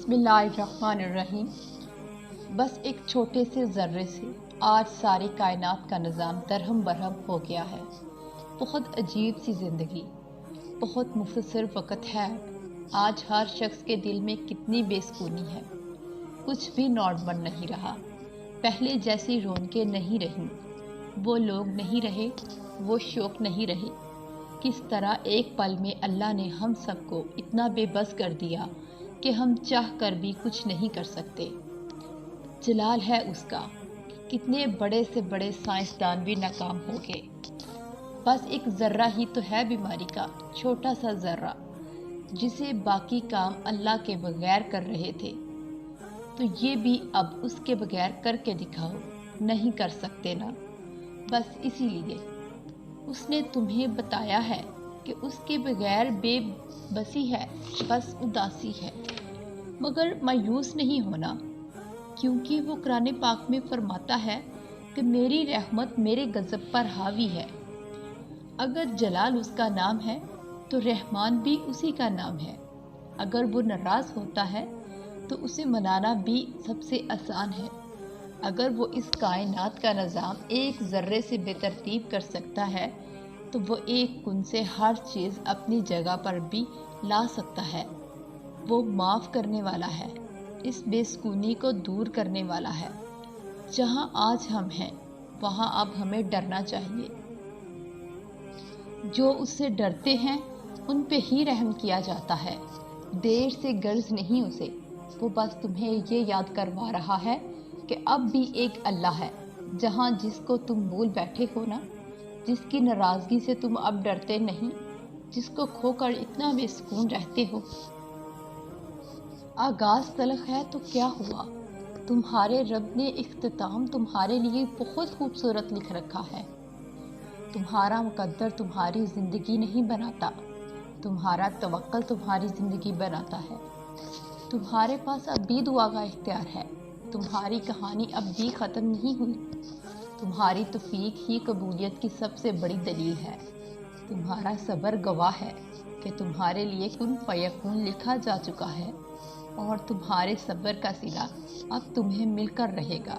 बिस्मिल्लाहिर्रहमानिर्रहीम। बस एक छोटे से ज़र्रे से आज सारी कायनात का निज़ाम दरहम बरहम हो गया है। बहुत अजीब सी ज़िंदगी, बहुत मुख्तसर वक़्त है। आज हर शख्स के दिल में कितनी बेसुकूनी है। कुछ भी नॉर्मल नहीं रहा। पहले जैसी रौनकें नहीं रहीं, वो लोग नहीं रहे, वो शौक़ नहीं रहे। किस तरह एक पल में अल्लाह ने हम सबको इतना बेबस कर दिया कि हम चाह कर भी कुछ नहीं कर सकते। जलाल है उसका, कितने बड़े से बड़े साइंसदान भी नाकाम हो गए। बस एक ज़र्रा ही तो है बीमारी का, छोटा सा ज़र्रा, जिसे बाकी काम अल्लाह के बगैर कर रहे थे, तो ये भी अब उसके बगैर करके दिखाओ। नहीं कर सकते ना। बस इसीलिए उसने तुम्हें बताया है कि उसके बगैर बेबसी है, बस उदासी है। मगर मायूस नहीं होना, क्योंकि वो कुरान पाक में फरमाता है कि मेरी रहमत मेरे गज़ब पर हावी है। अगर जलाल उसका नाम है तो रहमान भी उसी का नाम है। अगर वो नाराज़ होता है तो उसे मनाना भी सबसे आसान है। अगर वो इस कायनात का निज़ाम एक ज़र्रे से बेतरतीब कर सकता है तो वो एक कुन से हर चीज़ अपनी जगह पर भी ला सकता है। वो माफ़ करने वाला है, इस बेसुकूनी को दूर करने वाला है। जहाँ आज हम हैं वहाँ अब हमें डरना चाहिए। जो उससे डरते हैं उन पे ही रहम किया जाता है। देर से गर्ज नहीं उसे, वो बस तुम्हें ये याद करवा रहा है कि अब भी एक अल्लाह है। जहाँ जिसको तुम भूल बैठे हो ना, जिसकी नाराज़गी से तुम अब डरते नहीं, जिसको खोकर इतना बेसुकून रहते हो। आगाज़ तलख है तो क्या हुआ, तुम्हारे रब ने इख्तिताम तुम्हारे लिए बहुत खूबसूरत लिख रखा है। तुम्हारा मुकद्दर तुम्हारी ज़िंदगी नहीं बनाता, तुम्हारा तवक्कल तुम्हारी ज़िंदगी बनाता है। तुम्हारे पास अब भी दुआ का इख्तियार है। तुम्हारी कहानी अब भी ख़त्म नहीं हुई। तुम्हारी तौफीक ही कबूलियत की सबसे बड़ी दलील है। तुम्हारा सब्र गवाह है कि तुम्हारे लिए कुन फयकून लिखा जा चुका है और तुम्हारे सब्र का सिला अब तुम्हें मिलकर रहेगा।